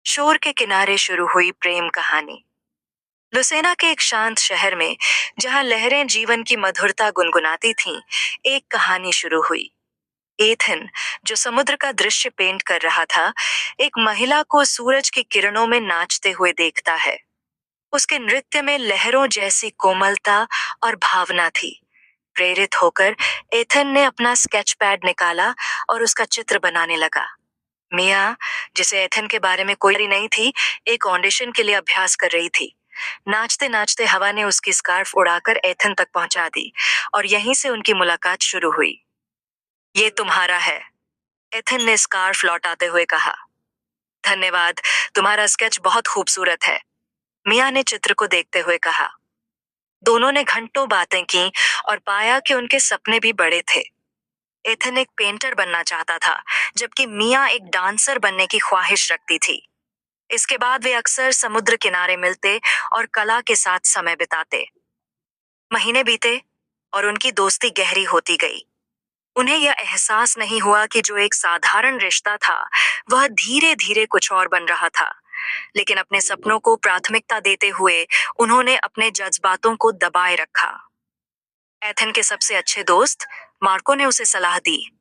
शोर के किनारे शुरू हुई प्रेम कहानी। लुसेना के एक शांत शहर में, जहां लहरें जीवन की मधुरता गुनगुनाती थीं, एक कहानी शुरू हुई। एथन, जो समुद्र का दृश्य पेंट कर रहा था, एक महिला को सूरज की किरणों में नाचते हुए देखता है। उसके नृत्य में लहरों जैसी कोमलता और भावना थी। प्रेरित होकर एथन ने अपना स्केच पैड निकाला और उसका चित्र बनाने लगा। मिया, जिसे एथन के बारे में कोई नहीं थी, एक ऑडिशन के लिए अभ्यास कर रही थी। नाचते नाचते हवा ने उसकी स्कार्फ उड़ाकर एथन तक पहुंचा दी और यहीं से उनकी मुलाकात शुरू हुई। ये तुम्हारा है, एथन ने स्कार्फ लौटाते हुए कहा। धन्यवाद, तुम्हारा स्केच बहुत खूबसूरत है, मिया ने चित्र को देखते हुए कहा। दोनों ने घंटों बातें की और पाया कि उनके सपने भी बड़े थे। एथन एक पेंटर बनना चाहता था, जबकि मिया एक डांसर बनने की ख्वाहिश रखती थी। इसके बाद वे अक्सर समुद्र किनारे मिलते और कला के साथ समय बिताते। महीने बीते और उनकी दोस्ती गहरी होती गई। उन्हें यह एहसास नहीं हुआ कि जो एक साधारण रिश्ता था, वह धीरे धीरे कुछ और बन रहा था। लेकिन अपने सपनों को प्राथमिकता देते हुए उन्होंने अपने जज्बातों को दबाए रखा। एथन के सबसे अच्छे दोस्त मार्को ने उसे सलाह दी,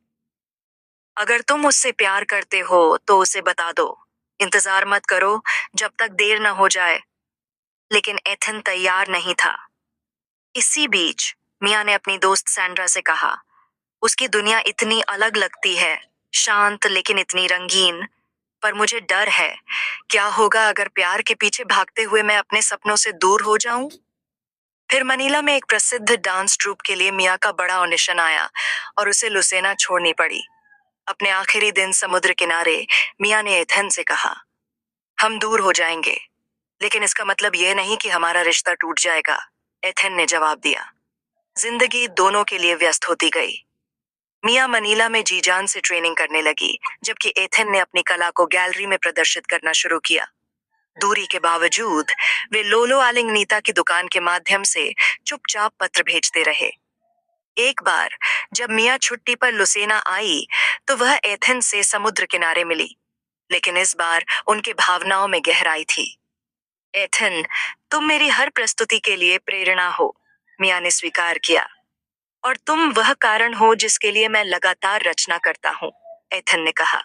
अगर तुम उससे प्यार करते हो तो उसे बता दो। इंतजार मत करो जब तक देर न हो जाए। लेकिन एथन तैयार नहीं था। इसी बीच मिया ने अपनी दोस्त सैंड्रा से कहा, उसकी दुनिया इतनी अलग लगती है, शांत लेकिन इतनी रंगीन। पर मुझे डर है, क्या होगा अगर प्यार के पीछे भागते हुए मैं अपने सपनों से दूर हो जाऊं। फिर मनीला में एक प्रसिद्ध डांस ट्रूप के लिए मिया का बड़ा ऑडिशन आया और उसे लुसेना छोड़नी पड़ी। अपने आखिरी दिन समुद्र किनारे मिया ने एथन से कहा, हम दूर हो जाएंगे, लेकिन इसका मतलब यह नहीं कि हमारा रिश्ता टूट जाएगा। एथन ने जवाब दिया। जिंदगी दोनों के लिए व्यस्त होती गई। मिया मनीला में जी जान से ट्रेनिंग करने लगी, जबकि एथन ने अपनी कला को गैलरी में प्रदर्शित करना शुरू किया। दूरी के बावजूद वे लोलो आलिंगनीता की दुकान के माध्यम से चुपचाप पत्र भेजते रहे। एक बार जब मिया छुट्टी पर लुसेना आई, तो वह एथन से समुद्र किनारे मिली। लेकिन इस बार उनकी भावनाओं में गहराई थी। एथन, तुम मेरी हर प्रस्तुति के लिए प्रेरणा हो, मिया ने स्वीकार किया। और तुम वह कारण हो जिसके लिए मैं लगातार रचना करता हूँ, एथन ने कहा।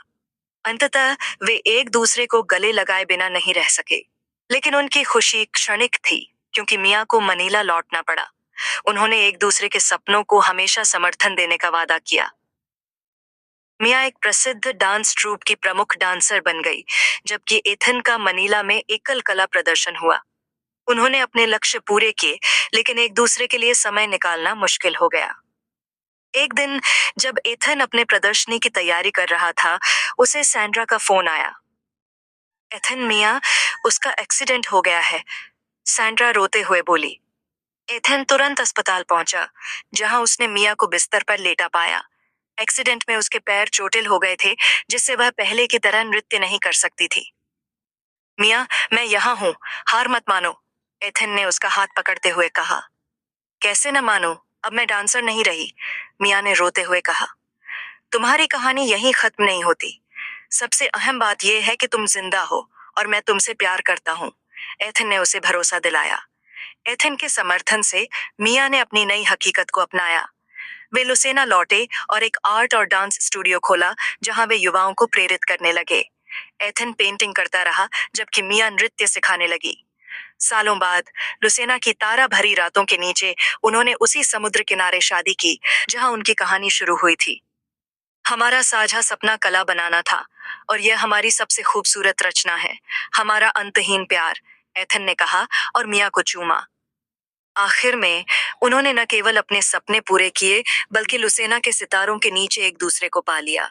अंततः वे एक दूसरे को गले लगाए बिना नहीं रह सके। लेकिन उनकी खुशी क्षणिक थी, क्योंकि मिया को मनीला लौटना पड़ा। उन्होंने एक दूसरे के सपनों को हमेशा समर्थन देने का वादा किया। मिया एक प्रसिद्ध डांस ट्रूप की प्रमुख डांसर बन गई, जबकि एथन का मनीला में एकल कला प्रदर्शन हुआ। उन्होंने अपने लक्ष्य पूरे किए, लेकिन एक दूसरे के लिए समय निकालना मुश्किल हो गया। एक दिन जब एथन अपने प्रदर्शनी की तैयारी कर रहा था, उसे सैंड्रा का फोन आया। एथन, मिया, उसका एक्सीडेंट हो गया है, सैंड्रा रोते हुए बोली। एथन तुरंत अस्पताल पहुंचा, जहां उसने मिया को बिस्तर पर लेटा पाया। एक्सीडेंट में उसके पैर चोटिल हो गए थे, जिससे वह पहले की तरह नृत्य नहीं कर सकती थी। मिया, मैं यहाँ हूँ, हार मत मानो, एथन ने उसका हाथ पकड़ते हुए कहा। कैसे न मानो, अब मैं डांसर नहीं रही, मिया ने रोते हुए कहा। तुम्हारी कहानी यहीं खत्म नहीं होती। सबसे अहम बात यह है कि तुम जिंदा हो और मैं तुमसे प्यार करता हूँ, एथन ने उसे भरोसा दिलाया। एथन के समर्थन से मिया ने अपनी नई हकीकत को अपनाया। वे लुसेना लौटे और एक आर्ट और डांस स्टूडियो खोला, जहां वे युवाओं को प्रेरित करने लगे। एथन पेंटिंग करता रहा, जबकि मिया नृत्य सिखाने लगी। सालों बाद लुसेना की तारा भरी रातों के नीचे उन्होंने उसी समुद्र किनारे शादी की, जहां उनकी कहानी शुरू हुई थी। हमारा साझा सपना कला बनाना था, और यह हमारी सबसे खूबसूरत रचना है, हमारा अंतहीन प्यार, एथन ने कहा और मिया को चूमा। आखिर में उन्होंने न केवल अपने सपने पूरे किए, बल्कि लुसेना के सितारों के नीचे एक दूसरे को पा लिया।